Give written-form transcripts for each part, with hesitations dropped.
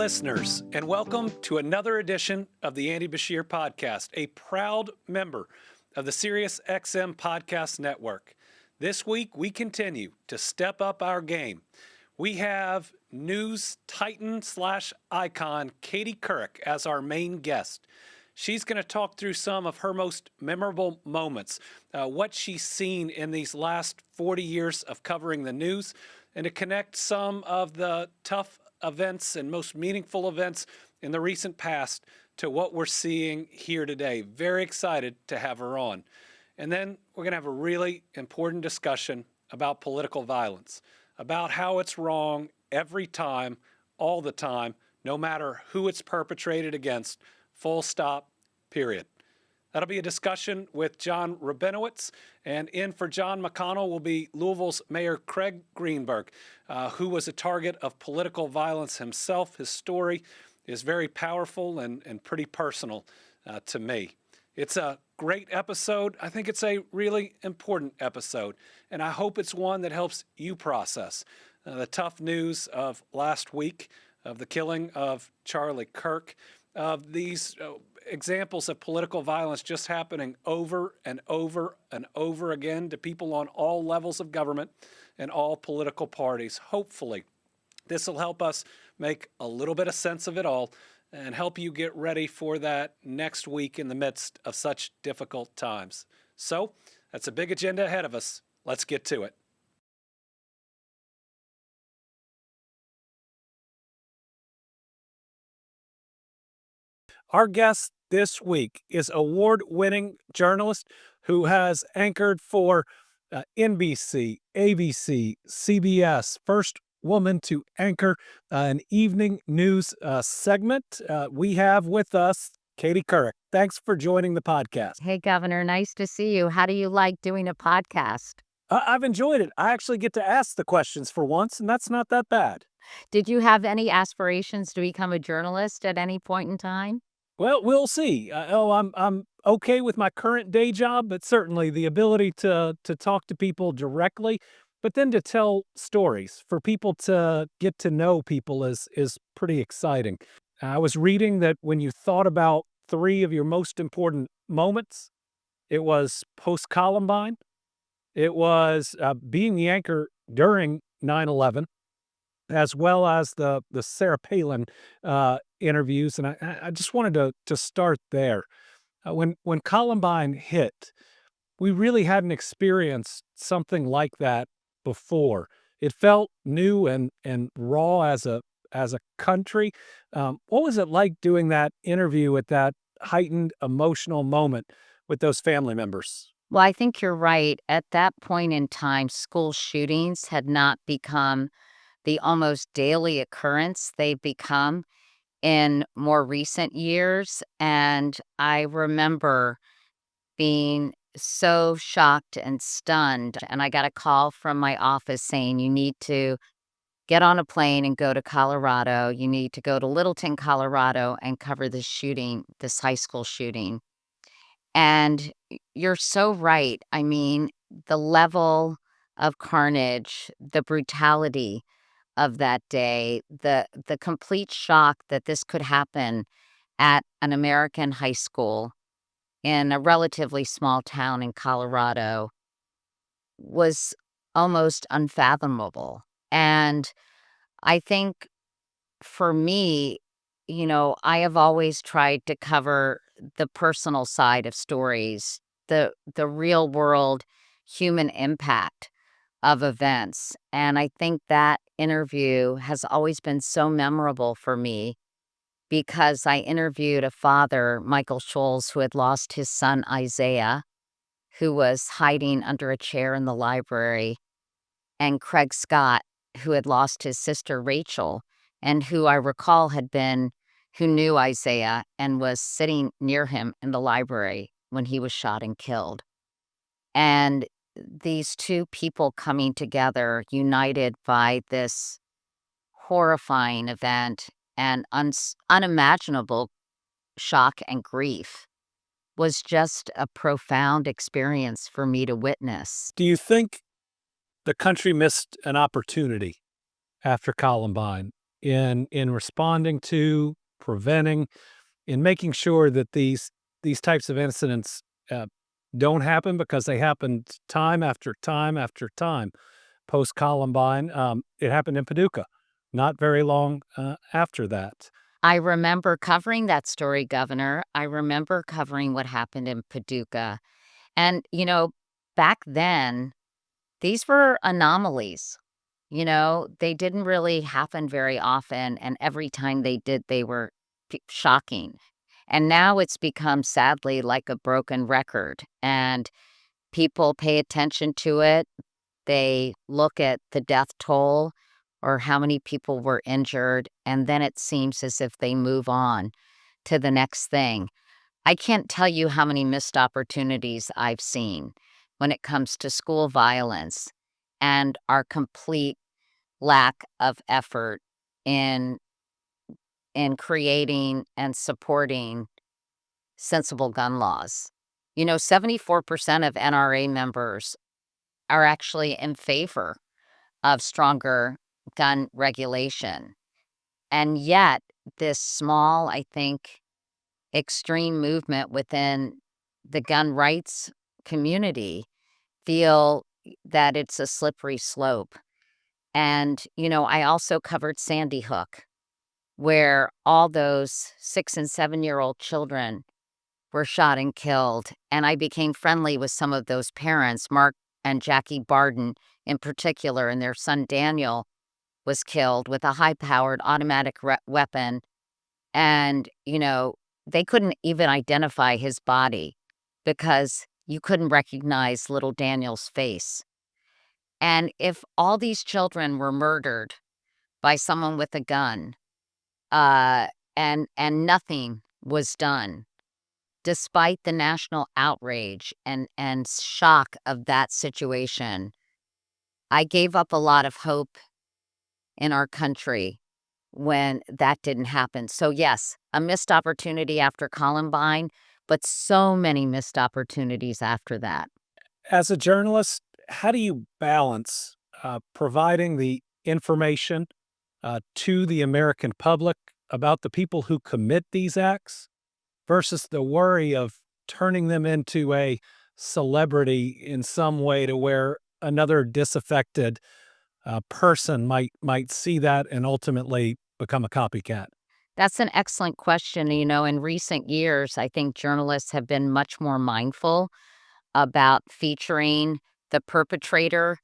listeners, and welcome to another edition of the Andy Bashir Podcast, a proud member of the SiriusXM Podcast Network. This week, we continue to step up our game. We have news titan / icon Katie Couric as our main guest. She's going to talk through some of her most memorable moments, what she's seen in these last 40 years of covering the news, and to connect some of the tough events and most meaningful events in the recent past to what we're seeing here today. Very excited to have her on. And then we're going to have a really important discussion about political violence, about how it's wrong every time, all the time, no matter who it's perpetrated against, full stop, period. That'll be a discussion with John Rabinowitz, and in for John McConnell will be Louisville's Mayor Craig Greenberg, who was a target of political violence himself. His story is very powerful and pretty personal to me. It's a great episode. I think it's a really important episode, and I hope it's one that helps you process the tough news of last week, of the killing of Charlie Kirk, of these examples of political violence just happening over and over and over again to people on all levels of government and all political parties. Hopefully, this will help us make a little bit of sense of it all and help you get ready for that next week in the midst of such difficult times. So, that's a big agenda ahead of us. Let's get to it. Our guest this week is award-winning journalist who has anchored for NBC, ABC, CBS, first woman to anchor an evening news segment. We have with us Katie Couric. Thanks for joining the podcast. Hey, Governor, nice to see you. How do you like doing a podcast? I've enjoyed it. I actually get to ask the questions for once, and that's not that bad. Did you have any aspirations to become a journalist at any point in time? Well, we'll see. I'm okay with my current day job, but certainly the ability to talk to people directly, but then to tell stories for people to get to know people is pretty exciting. I was reading that when you thought about 3 of your most important moments, it was post-Columbine, it was being the anchor during 9/11, as well as the Sarah Palin interviews, and I just wanted to start there. When Columbine hit, we really hadn't experienced something like that before. It felt new and raw as a country. What was it like doing that interview at that heightened emotional moment with those family members? Well, I think you're right. At that point in time, school shootings had not become the almost daily occurrence they've become in more recent years. And I remember being so shocked and stunned. And I got a call from my office saying, you need to get on a plane and go to Colorado. You need to go to Littleton, Colorado, and cover this shooting, this high school shooting. And you're so right. I mean, the level of carnage, the brutality of that day, the complete shock that this could happen at an American high school in a relatively small town in Colorado was almost unfathomable. And I think for me, I have always tried to cover the personal side of stories, the real world human impact of events. And I think that interview has always been so memorable for me because I interviewed a father, Michael Scholes, who had lost his son, Isaiah, who was hiding under a chair in the library, and Craig Scott, who had lost his sister, Rachel, and who I recall who knew Isaiah and was sitting near him in the library when he was shot and killed. And these two people coming together, united by this horrifying event and unimaginable shock and grief, was just a profound experience for me to witness. Do you think the country missed an opportunity after Columbine in responding to, preventing, in making sure that these types of incidents don't happen, because they happened time after time after time post Columbine. It happened in Paducah not very long after that. I remember covering that story, Governor. I remember covering what happened in Paducah. And, back then, these were anomalies. They didn't really happen very often. And every time they did, they were shocking. And now it's become, sadly, like a broken record. And people pay attention to it. They look at the death toll or how many people were injured, and then it seems as if they move on to the next thing. I can't tell you how many missed opportunities I've seen when it comes to school violence and our complete lack of effort in creating and supporting sensible gun laws. 74% of NRA members are actually in favor of stronger gun regulation. And yet, this small, I think, extreme movement within the gun rights community feel that it's a slippery slope. And, I also covered Sandy Hook, where all those 6 and 7-year-old children were shot and killed. And I became friendly with some of those parents, Mark and Jackie Barden in particular, and their son Daniel was killed with a high-powered automatic weapon. And, they couldn't even identify his body because you couldn't recognize little Daniel's face. And if all these children were murdered by someone with a gun, uh, and nothing was done, despite the national outrage and shock of that situation, I gave up a lot of hope in our country when that didn't happen. So yes, a missed opportunity after Columbine, but so many missed opportunities after that. As a journalist, how do you balance providing the information to the American public about the people who commit these acts versus the worry of turning them into a celebrity in some way to where another disaffected person might see that and ultimately become a copycat? That's an excellent question. In recent years, I think journalists have been much more mindful about featuring the perpetrator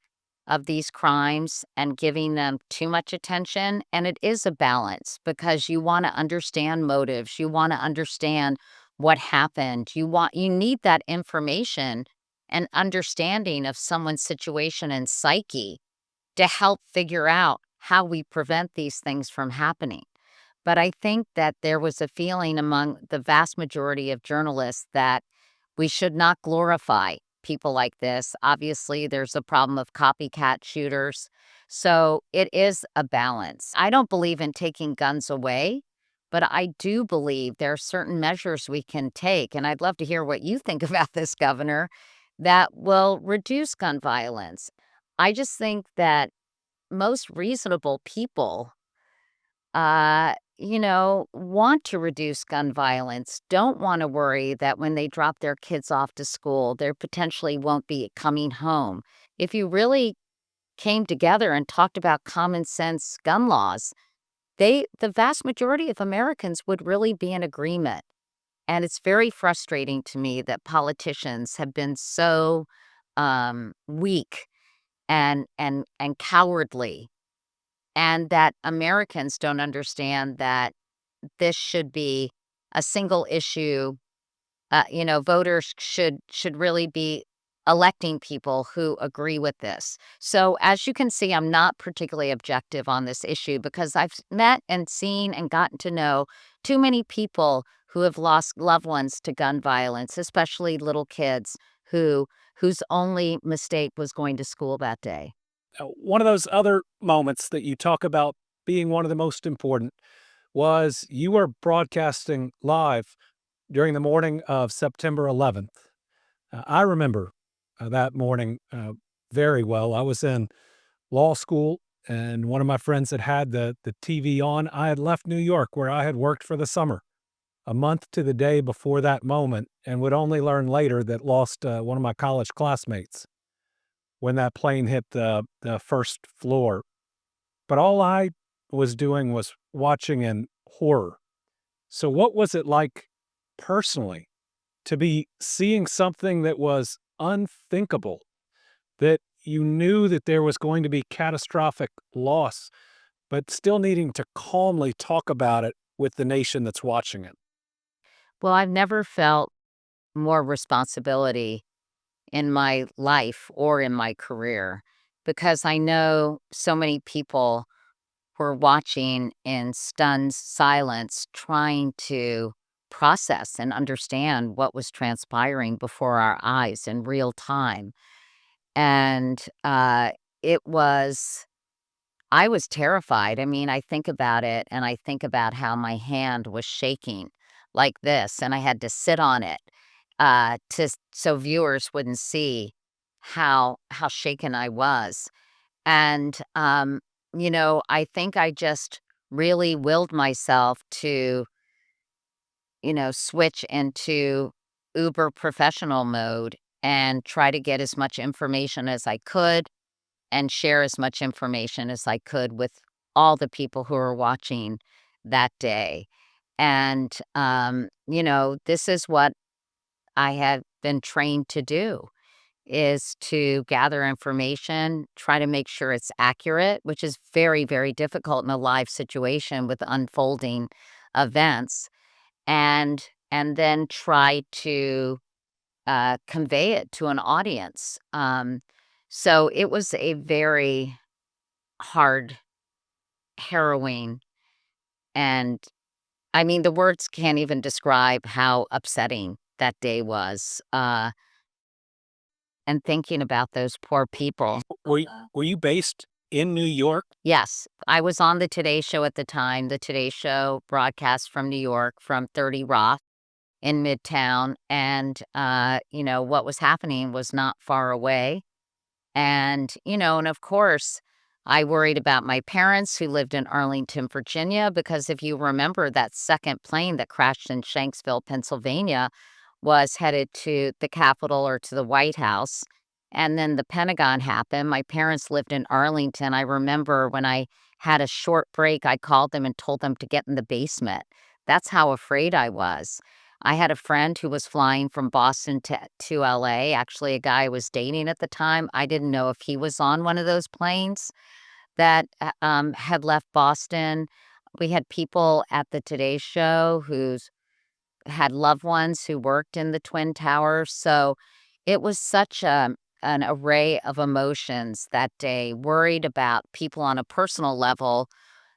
of these crimes and giving them too much attention. And it is a balance because you want to understand motives. You want to understand what happened. You need that information and understanding of someone's situation and psyche to help figure out how we prevent these things from happening. But I think that there was a feeling among the vast majority of journalists that we should not glorify people like this. Obviously, there's a problem of copycat shooters. So it is a balance. I don't believe in taking guns away, but I do believe there are certain measures we can take. And I'd love to hear what you think about this, Governor, that will reduce gun violence. I just think that most reasonable people want to reduce gun violence, don't want to worry that when they drop their kids off to school, they potentially won't be coming home. If you really came together and talked about common sense gun laws, the vast majority of Americans would really be in agreement. And it's very frustrating to me that politicians have been so weak and cowardly, and that Americans don't understand that this should be a single issue. Voters should really be electing people who agree with this. So as you can see, I'm not particularly objective on this issue because I've met and seen and gotten to know too many people who have lost loved ones to gun violence, especially little kids whose only mistake was going to school that day. One of those other moments that you talk about being one of the most important was you were broadcasting live during the morning of September 11th. I remember that morning very well. I was in law school and one of my friends that had the TV on, I had left New York where I had worked for the summer a month to the day before that moment, and would only learn later that lost one of my college classmates when that plane hit the first floor. But all I was doing was watching in horror. So, what was it like personally to be seeing something that was unthinkable, that you knew that there was going to be catastrophic loss, but still needing to calmly talk about it with the nation that's watching it? Well, I've never felt more responsibility in my life or in my career because I know so many people were watching in stunned silence, trying to process and understand what was transpiring before our eyes in real time. And it was, I was terrified. I mean, I think about it and I think about how my hand was shaking like this, and I had to sit on it so viewers wouldn't see how shaken I was. And I think I just really willed myself to, switch into uber professional mode and try to get as much information as I could and share as much information as I could with all the people who were watching that day. And, this is what I have been trained to do is to gather information, try to make sure it's accurate, which is very, very difficult in a live situation with unfolding events, and then try to convey it to an audience. So it was a very hard, harrowing, and I mean, the words can't even describe how upsetting that day was. And thinking about those poor people. Were you based in New York? Yes, I was on the Today Show at the time. The Today Show broadcast from New York from 30 Rock in Midtown, and, what was happening was not far away. And of course, I worried about my parents who lived in Arlington, Virginia, because if you remember that second plane that crashed in Shanksville, Pennsylvania, was headed to the Capitol or to the White House. And then the Pentagon happened. My parents lived in Arlington. I remember when I had a short break, I called them and told them to get in the basement. That's how afraid I was. I had a friend who was flying from Boston to LA, actually a guy I was dating at the time. I didn't know if he was on one of those planes that had left Boston. We had people at the Today Show who's had loved ones who worked in the Twin Towers. So it was such an array of emotions that day, worried about people on a personal level.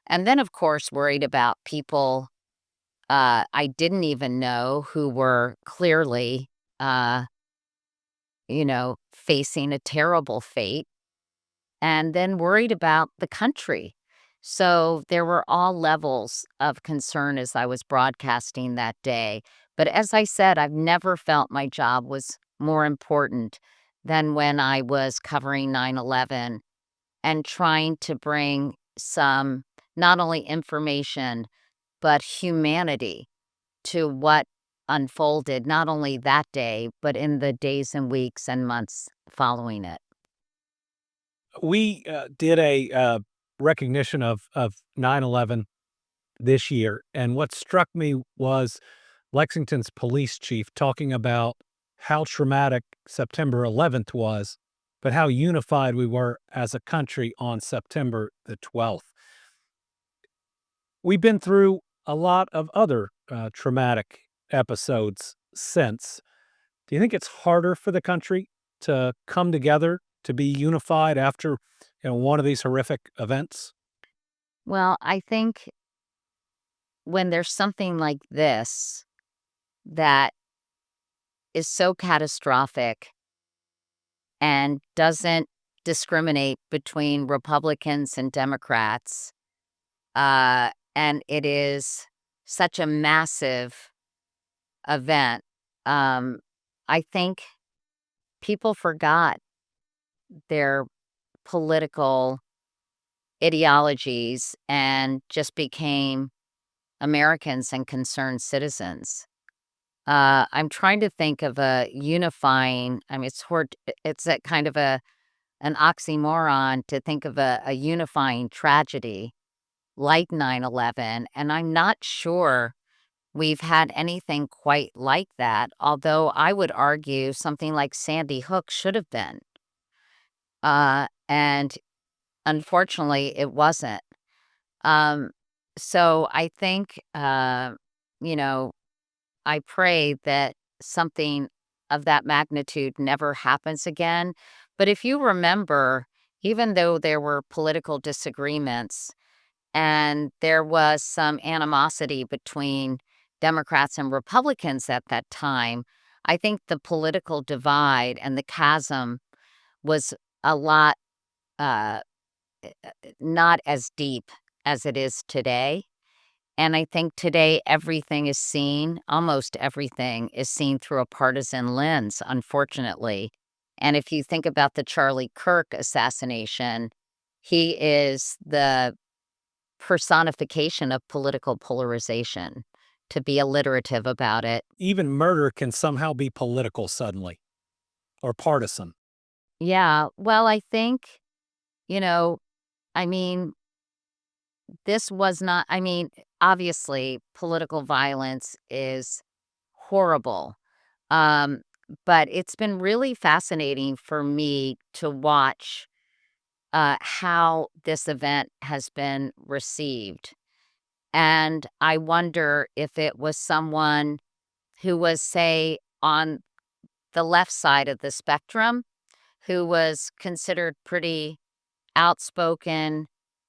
And then, of course, worried about people I didn't even know who were clearly, uh, facing a terrible fate, and then worried about the country. So there were all levels of concern as I was broadcasting that day. But as I said, I've never felt my job was more important than when I was covering 9/11 and trying to bring some not only information, but humanity to what unfolded not only that day, but in the days and weeks and months following it. We did a recognition of 9/11 this year, and what struck me was Lexington's police chief talking about how traumatic September 11th was, but how unified we were as a country on September the 12th. We've been through a lot of other traumatic episodes since. Do you think it's harder for the country to come together, to be unified after one of these horrific events? Well, I think when there's something like this that is so catastrophic and doesn't discriminate between Republicans and Democrats, and it is such a massive event, um, I think people forgot their political ideologies and just became Americans and concerned citizens. I'm trying to think of a unifying. I mean, it's a kind of an oxymoron to think of a unifying tragedy like 9/11, and I'm not sure we've had anything quite like that, although I would argue something like Sandy Hook should have been. And unfortunately, it wasn't. Um, so I think, you know, I pray that something of that magnitude never happens again. But if you remember, even though there were political disagreements and there was some animosity between Democrats and Republicans at that time, I think the political divide and the chasm was a lot uh, not as deep as it is today. And I think today everything is seen, almost everything is seen through a partisan lens, unfortunately. And if you think about the Charlie Kirk assassination, he is the personification of political polarization, to be alliterative about it. Even murder can somehow be political suddenly or partisan. Yeah, well, I think, you know, I mean, this was not, I mean, obviously, political violence is horrible. Um, but it's been really fascinating for me to watch how this event has been received. And I wonder if it was someone who was, say, on the left side of the spectrum, who was considered pretty outspoken,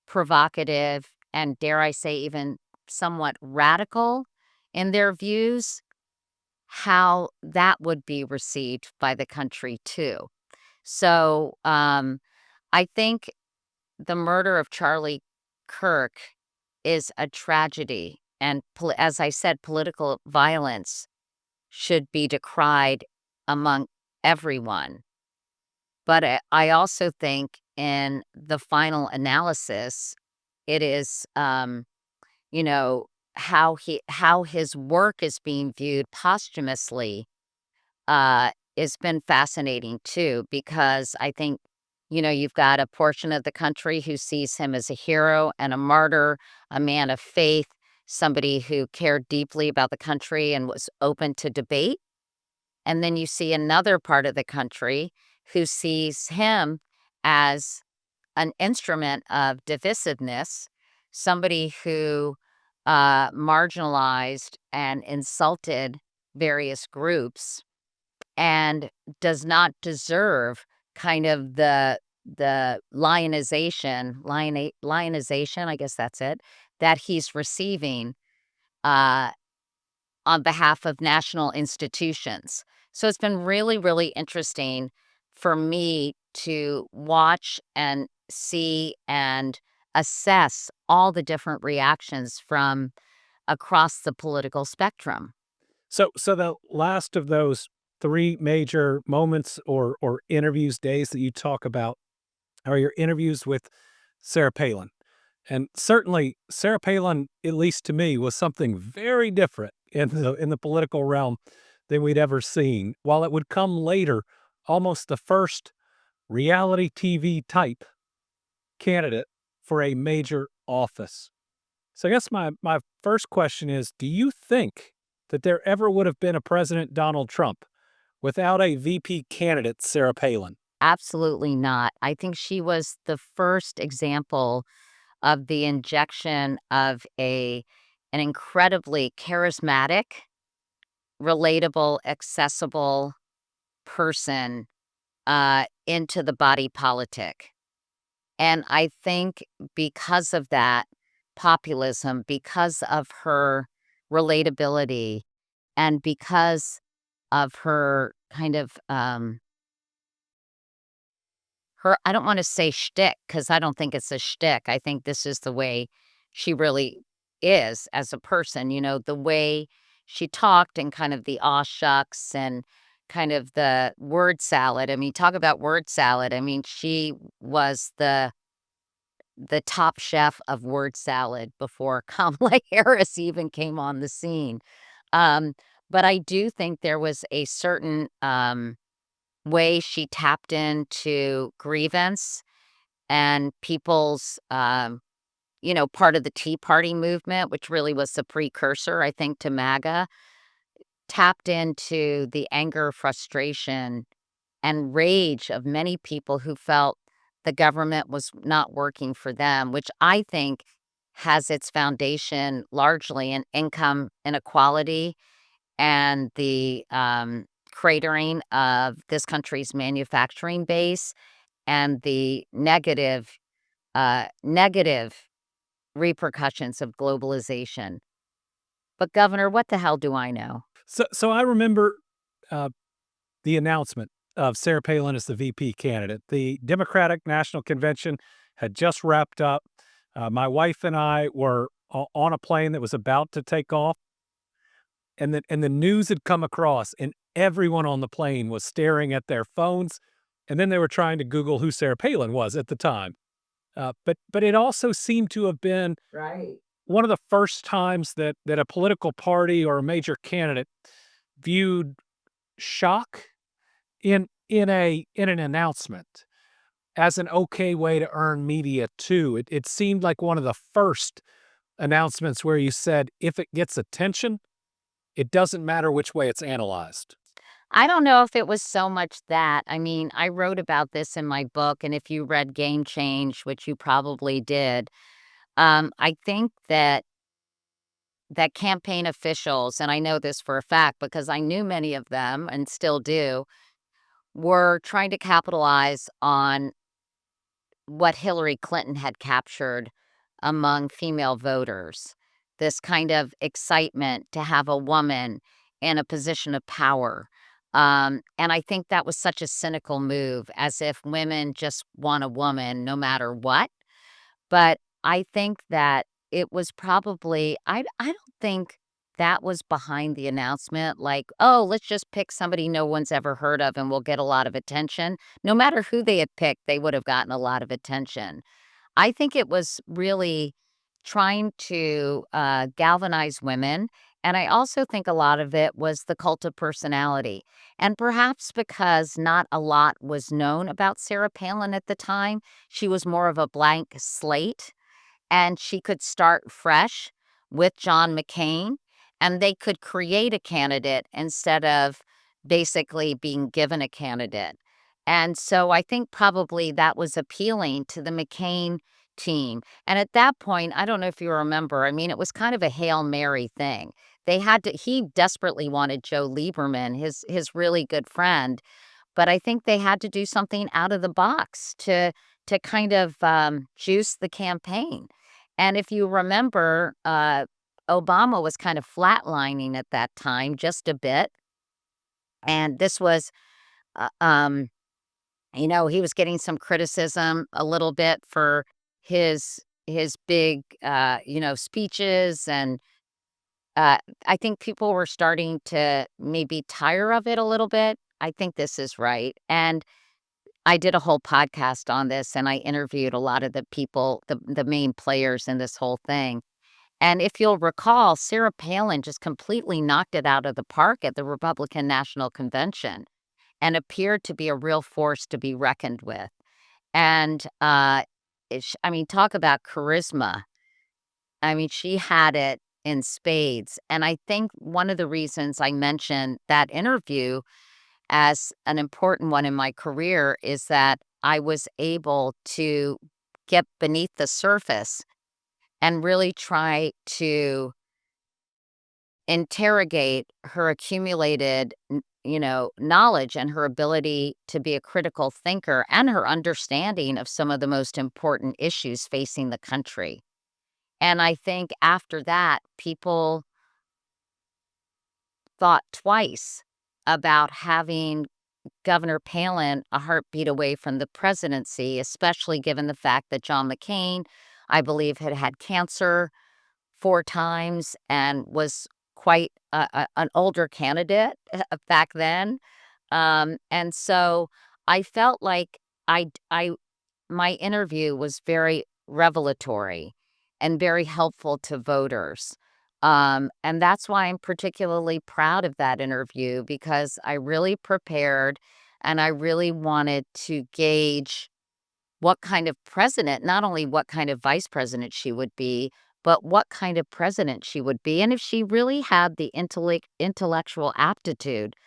provocative, and dare I say, even somewhat radical in their views, how that would be received by the country too. So I think the murder of Charlie Kirk is a tragedy. And as I said, political violence should be decried among everyone. But I also think in the final analysis, it is, you know, how his work is being viewed posthumously it's been fascinating too, because I think, you've got a portion of the country who sees him as a hero and a martyr, a man of faith, somebody who cared deeply about the country and was open to debate. And then you see another part of the country who sees him as an instrument of divisiveness, somebody who marginalized and insulted various groups and does not deserve kind of the lionization, I guess that's it, that he's receiving, uh, on behalf of national institutions. So it's been really, really interesting for me to watch and see and assess all the different reactions from across the political spectrum. So the last of those three major moments or interviews, days that you talk about are your interviews with Sarah Palin. And certainly Sarah Palin, at least to me, was something very different in the political realm than we'd ever seen. While it would come later, almost the first reality TV type candidate for a major office. So I guess my first question is, do you think that there ever would have been a President Donald Trump without a VP candidate, Sarah Palin? Absolutely not. I think she was the first example of the injection of an incredibly charismatic, relatable, accessible person into the body politic. And I think because of that populism, because of her relatability, and because of her kind of her I don't wanna say shtick, because I don't think it's a shtick, I think this is the way she really is as a person, the way she talked and kind of the "aw shucks" and kind of the word salad. I mean, talk about word salad. I mean, she was the top chef of word salad before Kamala Harris even came on the scene. Um, but I do think there was a certain, way she tapped into grievance and people's, part of the Tea Party movement, which really was the precursor, I think, to MAGA, tapped into the anger, frustration, and rage of many people who felt the government was not working for them, which I think has its foundation largely in income inequality and the cratering of this country's manufacturing base and the negative repercussions of globalization. But Governor, what the hell do I know? So I remember uh, the announcement of Sarah Palin as the VP candidate. The Democratic National Convention had just wrapped up. My wife and I were on a plane that was about to take off, and the news had come across, and everyone on the plane was staring at their phones, and then they were trying to Google who Sarah Palin was at the time. But it also seemed to have been Right. one of the first times that a political party or a major candidate viewed shock in an announcement as an okay way to earn media too. It seemed like one of the first announcements where you said, if it gets attention, it doesn't matter which way it's analyzed. I don't know if it was so much that. I mean, I wrote about this in my book, and if you read Game Change, which you probably did, I think that campaign officials, and I know this for a fact because I knew many of them and still do, were trying to capitalize on what Hillary Clinton had captured among female voters. This kind of excitement to have a woman in a position of power. And I think that was such a cynical move, as if women just want a woman no matter what. But I think that it was probably I don't think that was behind the announcement, like, "Oh, let's just pick somebody no one's ever heard of and we'll get a lot of attention." No matter who they had picked, they would have gotten a lot of attention. I think it was really trying to, galvanize women, and I also think a lot of it was the cult of personality, and perhaps because not a lot was known about Sarah Palin at the time, she was more of a blank slate, and she could start fresh with John McCain, and they could create a candidate instead of basically being given a candidate. And so I think probably that was appealing to the McCain team. And at that point, I don't know if you remember, I mean, it was kind of a Hail Mary thing. He desperately wanted Joe Lieberman, his really good friend, but I think they had to do something out of the box to kind of juice the campaign. And if you remember, Obama was kind of flatlining at that time just a bit, and this was, uh, um, he was getting some criticism a little bit for his big, speeches, and uh, I think people were starting to maybe tire of it a little bit. I think this is right, and I did a whole podcast on this, and I interviewed a lot of the people, the main players in this whole thing. And if you'll recall, Sarah Palin just completely knocked it out of the park at the Republican National Convention and appeared to be a real force to be reckoned with. And I mean, talk about charisma. I mean, she had it in spades. And I think one of the reasons I mentioned that interview as an important one in my career is that I was able to get beneath the surface and really try to interrogate her accumulated, knowledge and her ability to be a critical thinker and her understanding of some of the most important issues facing the country. And I think after that, people thought twice about having Governor Palin a heartbeat away from the presidency, especially given the fact that John McCain, I believe, had had cancer 4 times and was quite an older candidate back then. And so I felt like I my interview was very revelatory and very helpful to voters. And that's why I'm particularly proud of that interview, because I really prepared and I really wanted to gauge what kind of president, not only what kind of vice president she would be, but what kind of president she would be, and if she really had the intellectual aptitude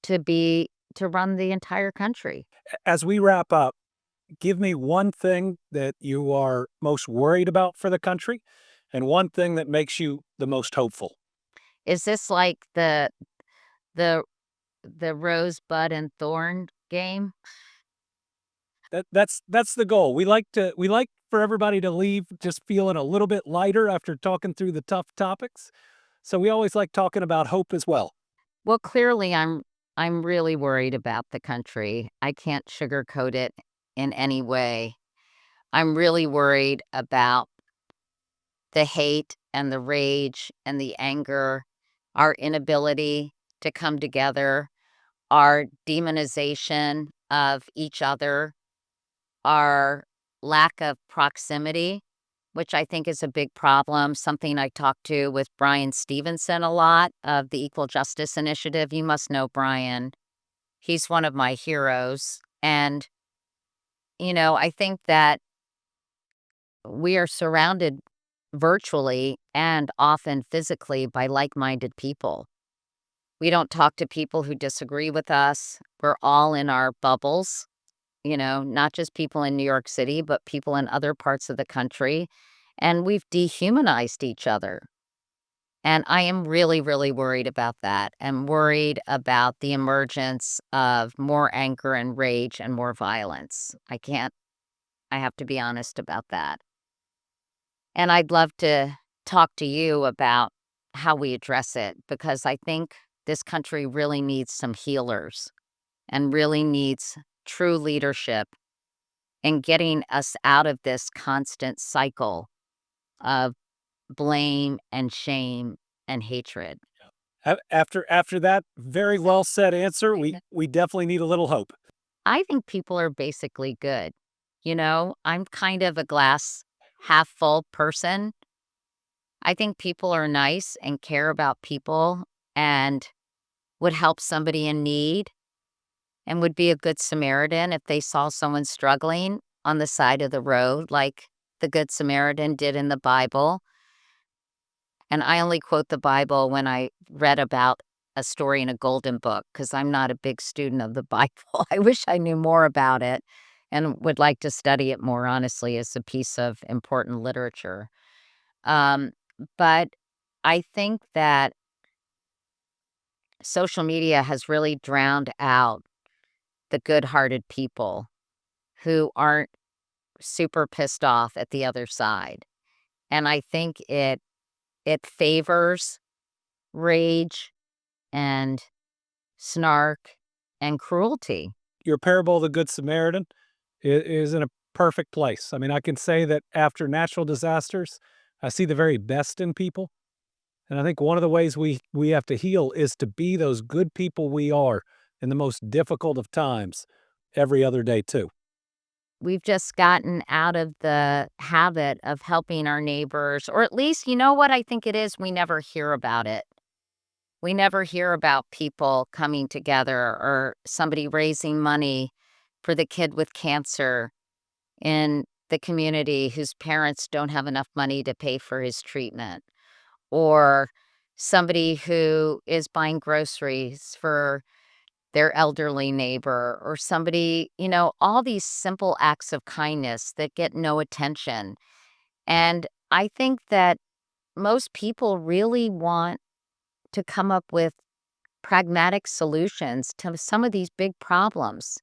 to run the entire country. As we wrap up, give me one thing that you are most worried about for the country and one thing that makes you the most hopeful. Is this like the the rosebud and thorn game? That's the goal. We like for everybody to leave just feeling a little bit lighter after talking through the tough topics. So we always like talking about hope as well. Well, clearly I'm really worried about the country. I can't sugarcoat it in any way. I'm really worried about the hate and the rage and the anger, our inability to come together, our demonization of each other, our lack of proximity, which I think is a big problem, something I talked to with Brian Stevenson a lot of the Equal Justice Initiative. You must know Brian. He's one of my heroes. And, I think that we are surrounded virtually and often physically by like-minded people. We don't talk to people who disagree with us. We're all in our bubbles, not just people in New York City, but people in other parts of the country. And we've dehumanized each other. And I am really, really worried about that. And worried about the emergence of more anger and rage and more violence. I have to be honest about that. And I'd love to talk to you about how we address it, because I think this country really needs some healers and really needs true leadership in getting us out of this constant cycle of blame and shame and hatred. After that very well said answer, we definitely need a little hope. I think people are basically good. I'm kind of a glass half full person. I think people are nice and care about people and would help somebody in need and would be a good Samaritan if they saw someone struggling on the side of the road, like the Good Samaritan did in the Bible. And I only quote the Bible when I read about a story in a golden book, because I'm not a big student of the Bible. I wish I knew more about it and would like to study it more honestly as a piece of important literature. Um, but I think that social media has really drowned out the good-hearted people who aren't super pissed off at the other side. And I think it favors rage and snark and cruelty. Your parable of the Good Samaritan is in a perfect place. I mean, I can say that after natural disasters, I see the very best in people. And I think one of the ways we have to heal is to be those good people we are in the most difficult of times every other day too. We've just gotten out of the habit of helping our neighbors, or at least, you know what I think it is? We never hear about it. We never hear about people coming together or somebody raising money for the kid with cancer in the community whose parents don't have enough money to pay for his treatment, or somebody who is buying groceries for their elderly neighbor, or somebody, all these simple acts of kindness that get no attention. And I think that most people really want to come up with pragmatic solutions to some of these big problems.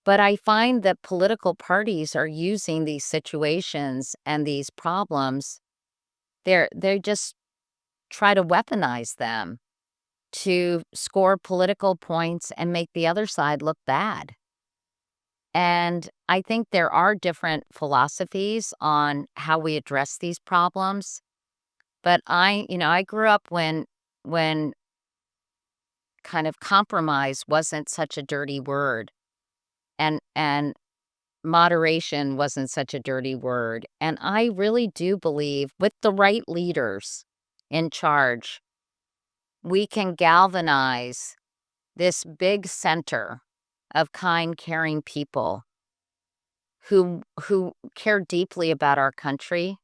But I find that political parties are using these situations and these problems. They just try to weaponize them to score political points and make the other side look bad. And I think there are different philosophies on how we address these problems. But I grew up when kind of compromise wasn't such a dirty word. And moderation wasn't such a dirty word. And I really do believe with the right leaders in charge, we can galvanize this big center of kind, caring people who care deeply about our country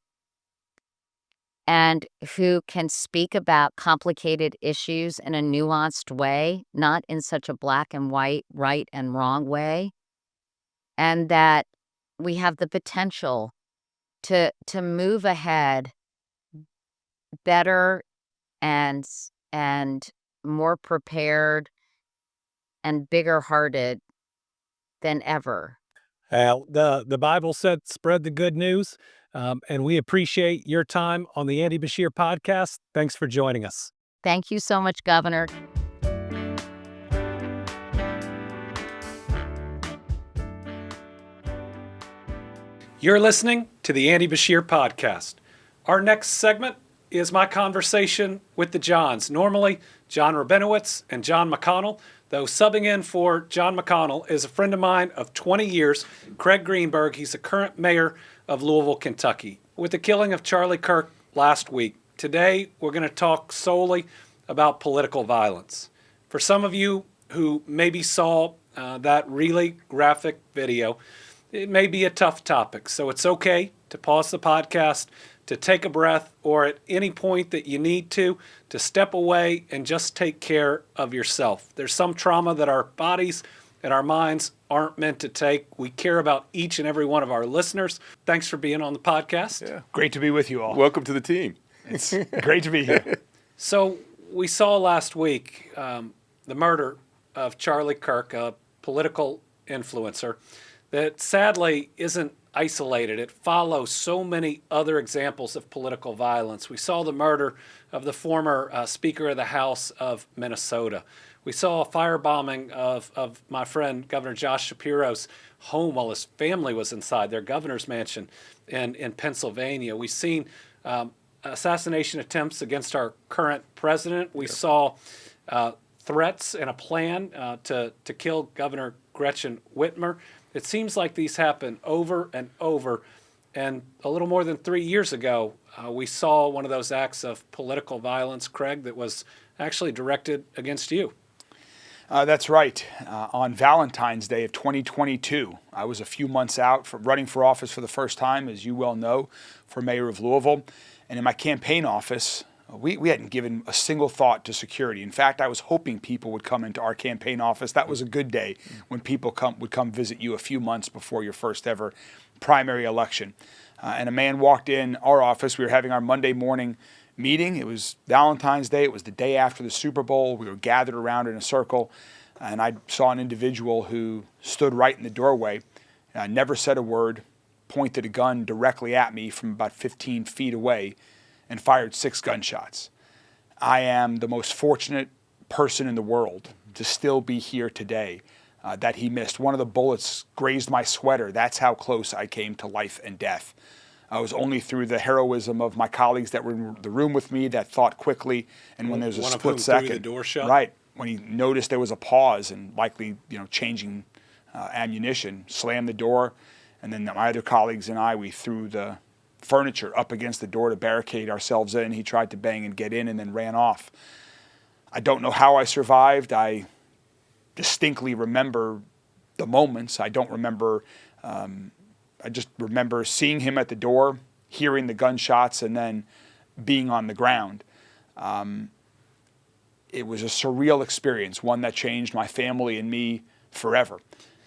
and who can speak about complicated issues in a nuanced way, not in such a black and white, right and wrong way, and that we have the potential to move ahead better and and more prepared and bigger hearted than ever. The Bible said, spread the good news. And we appreciate your time on the Andy Bashir podcast. Thanks for joining us. Thank you so much, Governor. You're listening to the Andy Bashir podcast. Our next segment is my conversation with the Johns. Normally, John Rabinowitz and John McConnell, though subbing in for John McConnell is a friend of mine of 20 years, Craig Greenberg. He's the current mayor of Louisville, Kentucky. With the killing of Charlie Kirk last week, today we're going to talk solely about political violence. For some of you who maybe saw that really graphic video, it may be a tough topic, so it's okay to pause the podcast, to take a breath, or at any point that you need to step away and just take care of yourself. There's some trauma that our bodies and our minds aren't meant to take. We care about each and every one of our listeners. Thanks for being on the podcast. Yeah, great to be with you all. Welcome to the team. It's great to be here. So we saw last week the murder of Charlie Kirk, a political influencer that sadly isn't isolated. It follows so many other examples of political violence. We saw the murder of the former Speaker of the House of Minnesota. We saw a firebombing of my friend Governor Josh Shapiro's home while his family was inside their governor's mansion in Pennsylvania. We've seen assassination attempts against our current president. We saw threats and a plan to kill Governor Gretchen Whitmer. It seems like these happen over and over. And a little more than 3 years ago, we saw one of those acts of political violence, Craig, that was actually directed against you. That's right. On Valentine's Day of 2022, I was a few months out from running for office for the first time, as you well know, for mayor of Louisville. And in my campaign office, we hadn't given a single thought to security. In fact, I was hoping people would come into our campaign office. That was a good day when people would come visit you a few months before your first ever primary election. And a man walked in our office. We were having our Monday morning meeting. It was Valentine's Day. It was the day after the Super Bowl. We were gathered around in a circle, and I saw an individual who stood right in the doorway, never said a word, pointed a gun directly at me from about 15 feet away, and fired 6 gunshots. I am the most fortunate person in the world to still be here today that he missed. One of the bullets grazed my sweater. That's how close I came to life and death. I was only through the heroism of my colleagues that were in the room with me that thought quickly, and when there's a split second, threw the door shut. Right, when he noticed there was a pause and likely changing ammunition, slammed the door, and then my other colleagues and I, we threw the furniture up against the door to barricade ourselves in. He tried to bang and get in and then ran off. I don't know how I survived. I distinctly remember the moments. I don't remember, I just remember seeing him at the door, hearing the gunshots, and then being on the ground. It was a surreal experience, one that changed my family and me forever.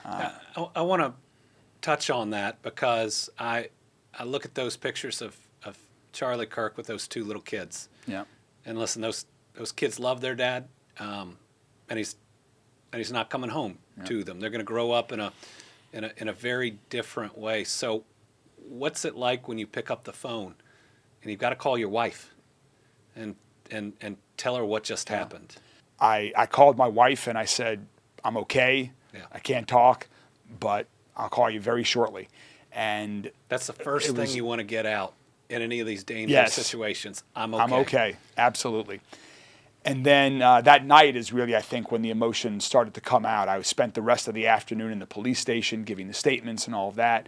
I want to touch on that because I look at those pictures of Charlie Kirk with those 2 little kids. Yeah. And listen, those kids love their dad, and he's not coming home to them. They're going to grow up in a very different way. So, what's it like when you pick up the phone and you've got to call your wife and tell her what just happened? I called my wife and I said, I'm okay. Yeah. I can't talk, but I'll call you very shortly. And that's the first thing you want to get out in any of these dangerous situations. I'm okay. I'm okay, absolutely. And then that night is really, I think, when the emotions started to come out. I spent the rest of the afternoon in the police station giving the statements and all of that.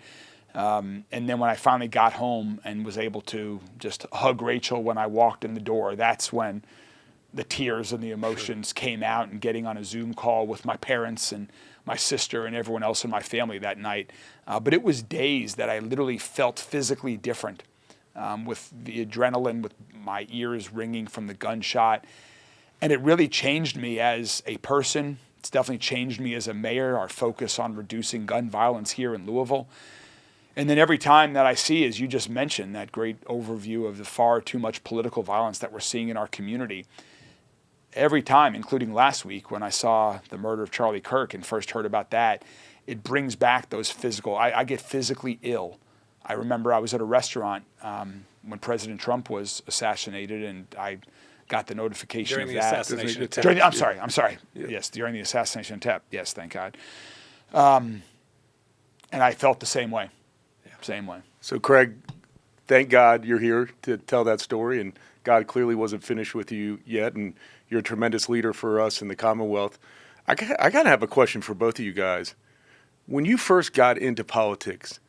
And then when I finally got home and was able to just hug Rachel when I walked in the door, that's when the tears and the emotions came out, and getting on a Zoom call with my parents and my sister and everyone else in my family that night. But it was days that I literally felt physically different, with the adrenaline, with my ears ringing from the gunshot. And it really changed me as a person. It's definitely changed me as a mayor, our focus on reducing gun violence here in Louisville. And then every time that I see, as you just mentioned, that great overview of the far too much political violence that we're seeing in our community, every time, including last week when I saw the murder of Charlie Kirk and first heard about that, it brings back those physical, I get physically ill. I remember I was at a restaurant when President Trump was assassinated, and I got the notification during of the that. assassination attempt. I'm sorry. Yeah. Yes, during the assassination attempt. Yes, thank God. And I felt the same way. Yeah. Same way. So, Craig, thank God you're here to tell that story, and God clearly wasn't finished with you yet, and you're a tremendous leader for us in the Commonwealth. I got to have a question for both of you guys. When you first got into politics,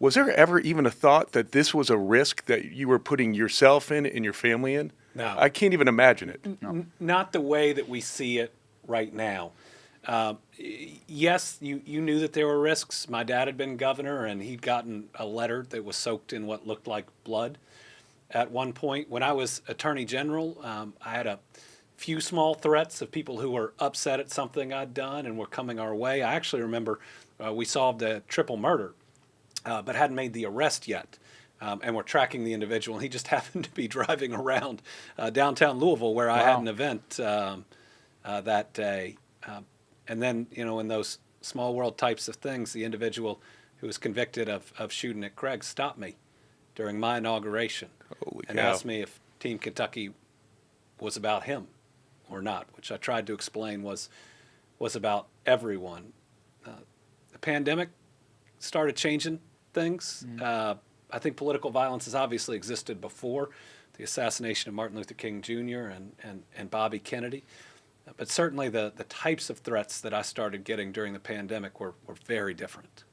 was there ever even a thought that this was a risk that you were putting yourself in and your family in? No. I can't even imagine it. No. Not the way that we see it right now. Yes, you knew that there were risks. My dad had been governor, and he'd gotten a letter that was soaked in what looked like blood at one point. When I was Attorney General, I had a few small threats of people who were upset at something I'd done and were coming our way. I actually remember we solved a triple murder, but hadn't made the arrest yet. And we're tracking the individual, and he just happened to be driving around downtown Louisville, where I had an event that day. And then, in those small world types of things, the individual who was convicted of shooting at Craig stopped me during my inauguration and asked me if Team Kentucky was about him or not, which I tried to explain was about everyone. The pandemic started changing things. I think political violence has obviously existed before the assassination of Martin Luther King Jr. and Bobby Kennedy. But certainly the types of threats that I started getting during the pandemic were very different.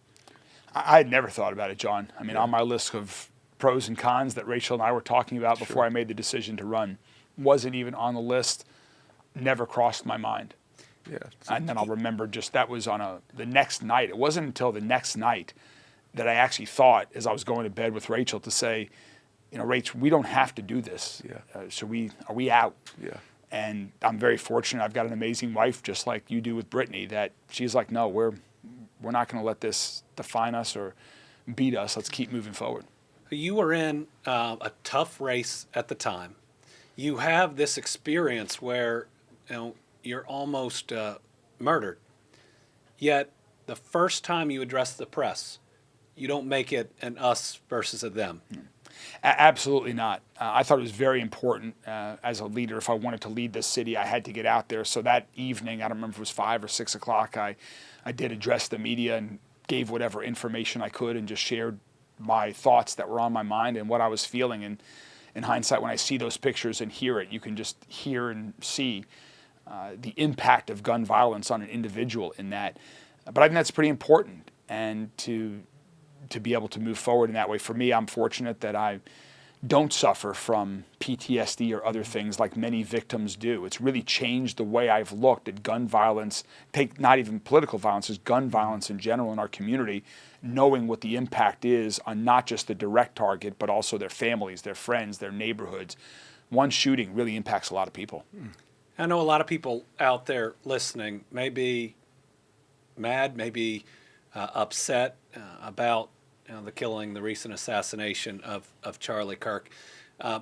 I had never thought about it, John. I mean, on my list of pros and cons that Rachel and I were talking about before I made the decision to run, wasn't even on the list, never crossed my mind. Yeah. And then I'll remember that was on the next night. It wasn't until the next night that I actually thought, as I was going to bed with Rachel, to say, Rach, we don't have to do this. Yeah. Are we out? Yeah. And I'm very fortunate. I've got an amazing wife, just like you do with Brittany, that she's like, no, we're not going to let this define us or beat us. Let's keep moving forward. You were in a tough race at the time. You have this experience where you're almost murdered. Yet the first time you address the press, you don't make it an us versus a them. Absolutely not. I thought it was very important as a leader. If I wanted to lead this city, I had to get out there. So that evening, I don't remember if it was 5 or 6 o'clock, I did address the media and gave whatever information I could and just shared my thoughts that were on my mind and what I was feeling. And in hindsight, when I see those pictures and hear it, you can just hear and see the impact of gun violence on an individual in that. But I think that's pretty important. And to be able to move forward in that way. For me, I'm fortunate that I don't suffer from PTSD or other things like many victims do. It's really changed the way I've looked at gun violence, not even political violence, just gun violence in general in our community, knowing what the impact is on not just the direct target, but also their families, their friends, their neighborhoods. One shooting really impacts a lot of people. I know a lot of people out there listening may be mad, may be upset about the recent assassination of Charlie Kirk.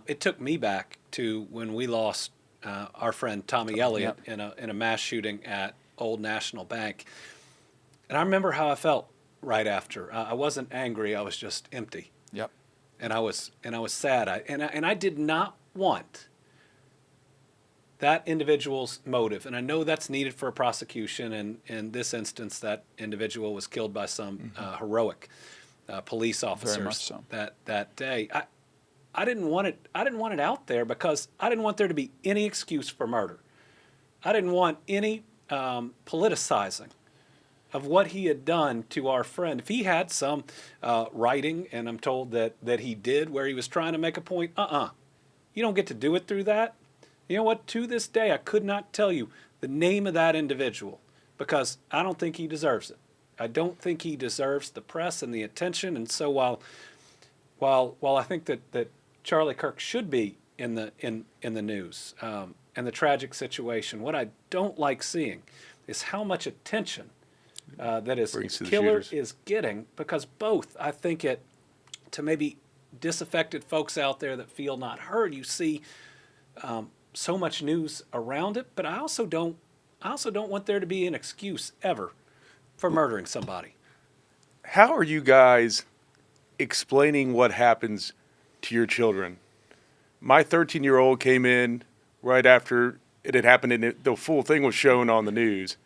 It took me back to when we lost our friend Tommy Elliott in a mass shooting at Old National Bank, and I remember how I felt right after. I wasn't angry; I was just empty. Yep. And I was sad. I did not want that individual's motive, and I know that's needed for a prosecution. And in this instance, that individual was killed by some heroic police officers Very much so. that day. I didn't want it out there because I didn't want there to be any excuse for murder. I didn't want any politicizing of what he had done to our friend. If he had some writing, and I'm told that he did, where he was trying to make a point, you don't get to do it through that. You know what? To this day, I could not tell you the name of that individual because I don't think he deserves it. I don't think he deserves the press and the attention. And so while I think that Charlie Kirk should be in the news and the tragic situation, what I don't like seeing is how much attention that his killer is getting, because both, I think it, to maybe disaffected folks out there that feel not heard, you see so much news around it, but I also don't want there to be an excuse ever for murdering somebody. How are you guys explaining what happens to your children? My 13-year-old came in right after it had happened, and the full thing was shown on the news.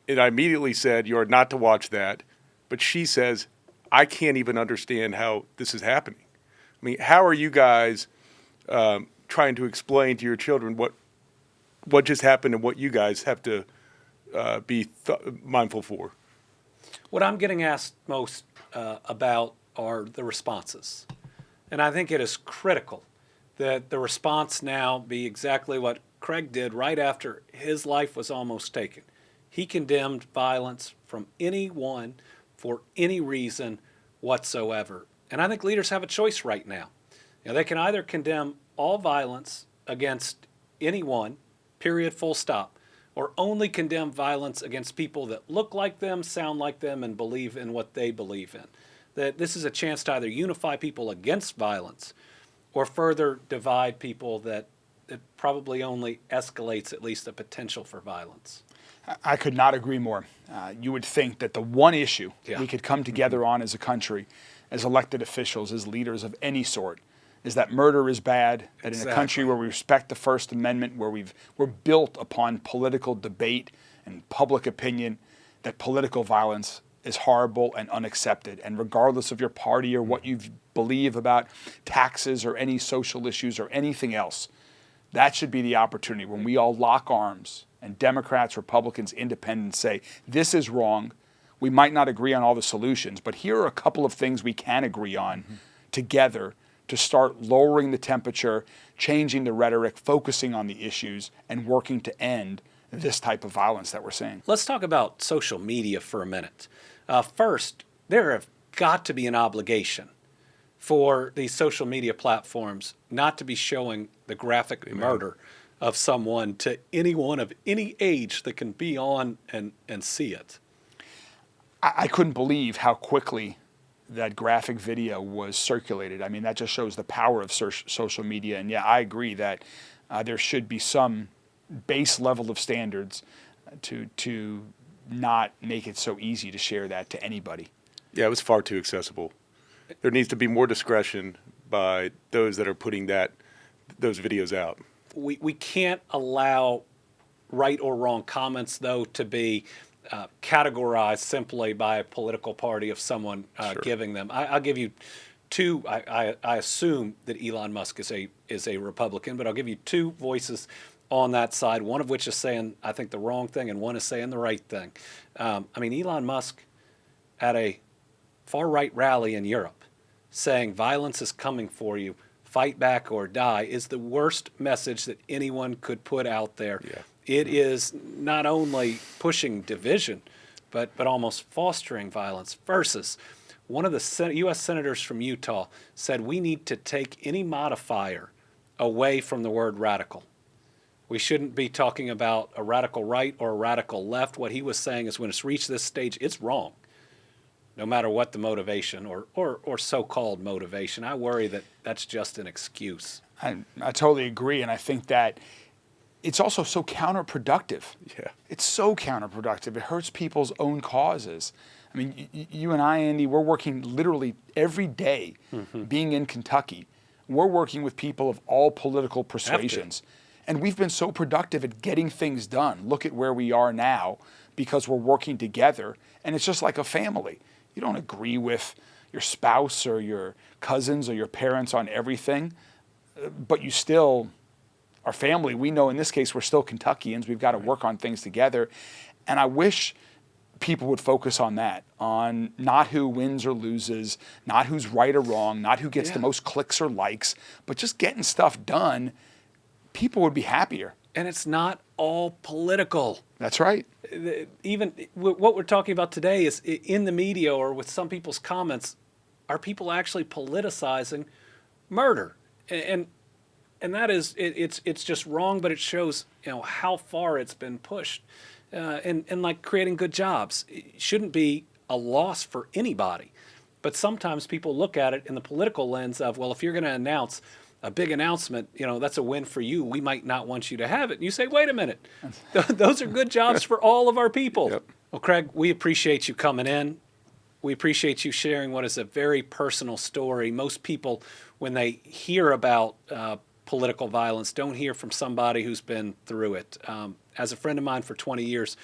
And I immediately said, "You are not to watch that." But she says, "I can't even understand how this is happening." I mean, how are you guys trying to explain to your children what just happened and what you guys have to be mindful for? What I'm getting asked most about are the responses. And I think it is critical that the response now be exactly what Craig did right after his life was almost taken. He condemned violence from anyone for any reason whatsoever. And I think leaders have a choice right now. You know, they can either condemn all violence against anyone, period, full stop, or only condemn violence against people that look like them, sound like them, and believe in what they believe in. That this is a chance to either unify people against violence or further divide people that probably only escalates at least the potential for violence. I could not agree more. You would think that the one issue we could come together on as a country, as elected officials, as leaders of any sort, is that murder is bad, that in a country where we respect the First Amendment, where we're built upon political debate and public opinion, that political violence is horrible and unaccepted. And regardless of your party or what you believe about taxes or any social issues or anything else, that should be the opportunity when we all lock arms and Democrats, Republicans, independents say, this is wrong. We might not agree on all the solutions, but here are a couple of things we can agree on together to start lowering the temperature, changing the rhetoric, focusing on the issues, and working to end this type of violence that we're seeing. Let's talk about social media for a minute. First, there have got to be an obligation for these social media platforms not to be showing the graphic murder of someone to anyone of any age that can be on and see it. I couldn't believe how quickly that graphic video was circulated. I mean, that just shows the power of social media. And yeah, I agree that there should be some base level of standards to not make it so easy to share that to anybody. Yeah, it was far too accessible. There needs to be more discretion by those that are putting those videos out. We can't allow right or wrong comments, though, to be categorized simply by a political party of someone giving them. I'll give you two. I assume that Elon Musk is a Republican, but I'll give you two voices on that side, one of which is saying, I think, the wrong thing, and one is saying the right thing. I mean, Elon Musk at a far-right rally in Europe saying violence is coming for you, fight back or die, is the worst message that anyone could put out there. Yeah. It is not only pushing division, but almost fostering violence. Versus one of the U.S. senators from Utah said we need to take any modifier away from the word radical. We shouldn't be talking about a radical right or a radical left. What he was saying is when it's reached this stage, it's wrong, no matter what the motivation or so-called motivation. I worry that that's just an excuse. I totally agree, and I think that it's also so counterproductive. Yeah. It's so counterproductive. It hurts people's own causes. I mean, you and I, Andy, we're working literally every day being in Kentucky. We're working with people of all political persuasions. And we've been so productive at getting things done. Look at where we are now because we're working together. And it's just like a family. You don't agree with, your spouse or your cousins or your parents on everything, but you still are family. We know in this case we're still Kentuckians. We've got to work on things together. And I wish people would focus on that, on not who wins or loses, not who's right or wrong, not who gets the most clicks or likes, but just getting stuff done. People would be happier. And it's not all political. That's right. Even what we're talking about today is in the media or with some people's comments, are people actually politicizing murder? And that is, it's just wrong, but it shows, how far it's been pushed. And like creating good jobs, it shouldn't be a loss for anybody. But sometimes people look at it in the political lens of, well, if you're going to announce a big announcement, that's a win for you. We might not want you to have it. And you say, wait a minute, those are good jobs for all of our people. Yep. Well, Craig, we appreciate you coming in. We appreciate you sharing what is a very personal story. Most people, when they hear about political violence, don't hear from somebody who's been through it. As a friend of mine for 20 years,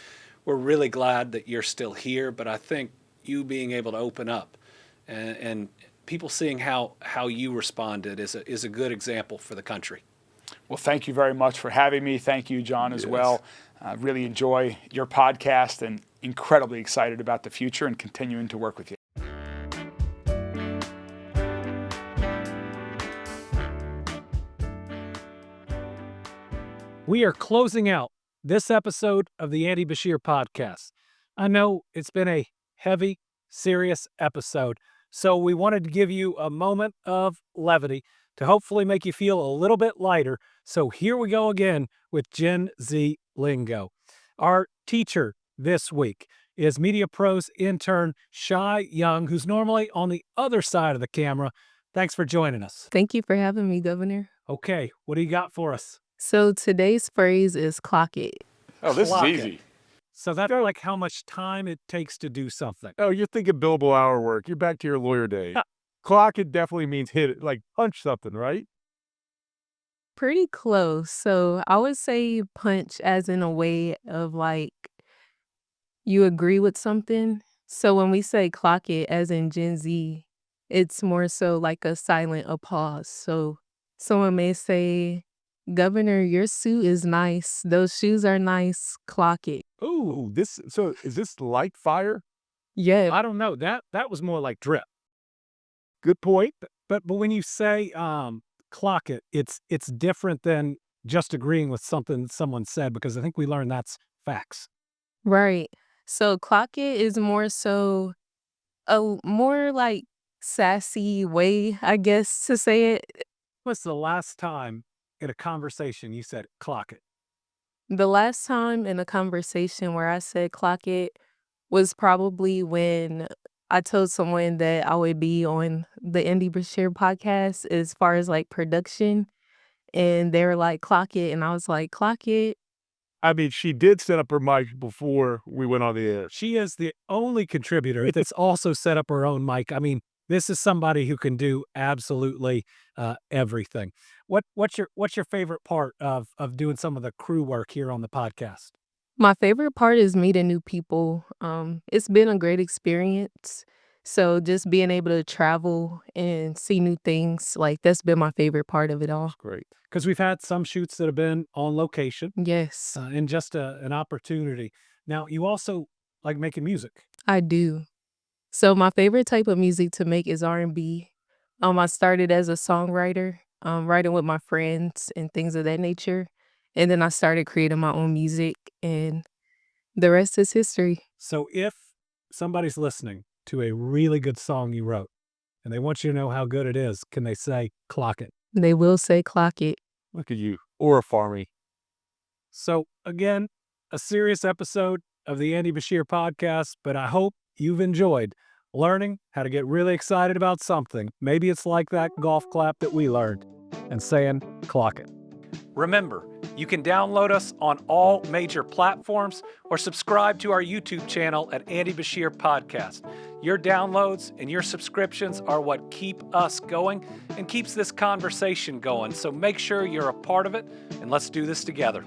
we're really glad that you're still here, but I think you being able to open up and people seeing how you responded is a good example for the country. Well, thank you very much for having me. Thank you, John, as well. Really enjoy your podcast and incredibly excited about the future and continuing to work with you. We are closing out this episode of the Andy Bashir podcast. I know it's been a heavy, serious episode, so we wanted to give you a moment of levity to hopefully make you feel a little bit lighter. So here we go again with Gen Z Lingo. Our teacher this week is Media Pros intern Shy Young, who's normally on the other side of the camera. Thanks for joining us. Thank you for having me, Governor. Okay, what do you got for us? So today's phrase is clock it. Oh, this Clock is it. easy. So that's like how much time it takes to do something. Oh, you're thinking billable hour work. You're back to your lawyer days. Clock it definitely means hit it, like punch something, right? Pretty close. So I would say punch as in a way of like you agree with something. So when we say clock it as in Gen Z, it's more so like a silent applause. So someone may say, Governor, your suit is nice. Those shoes are nice. Clock it. Ooh, so is this like fire? Yeah. I don't know. That was more like drip. Good point. But when you say clock it, it's different than just agreeing with something someone said, because I think we learned that's facts. Right. So clock it is more so a more like sassy way, I guess, to say it. What's the last time in a conversation you said clock it? The last time in a conversation where I said clock it was probably when I told someone that I would be on the Andy Bashir podcast as far as like production. And they were like, clock it. And I was like, clock it. I mean, she did set up her mic before we went on the air. She is the only contributor that's also set up her own mic. I mean, this is somebody who can do absolutely everything. What's your favorite part of doing some of the crew work here on the podcast? My favorite part is meeting new people. It's been a great experience. So just being able to travel and see new things, like that's been my favorite part of it all. Great. Because we've had some shoots that have been on location Yes, and just an opportunity. Now, you also like making music. I do. So my favorite type of music to make is R&B. I started as a songwriter, writing with my friends and things of that nature. And then I started creating my own music, and the rest is history. So if somebody's listening to a really good song you wrote and they want you to know how good it is, can they say clock it? They will say clock it. Look at you. Or a farmy. So again, a serious episode of the Andy Bashir podcast, but I hope you've enjoyed learning how to get really excited about something. Maybe it's like that golf clap that we learned and saying clock it. Remember, you can download us on all major platforms or subscribe to our YouTube channel at Andy Bashir Podcast. Your downloads and your subscriptions are what keep us going and keeps this conversation going. So make sure you're a part of it, and let's do this together.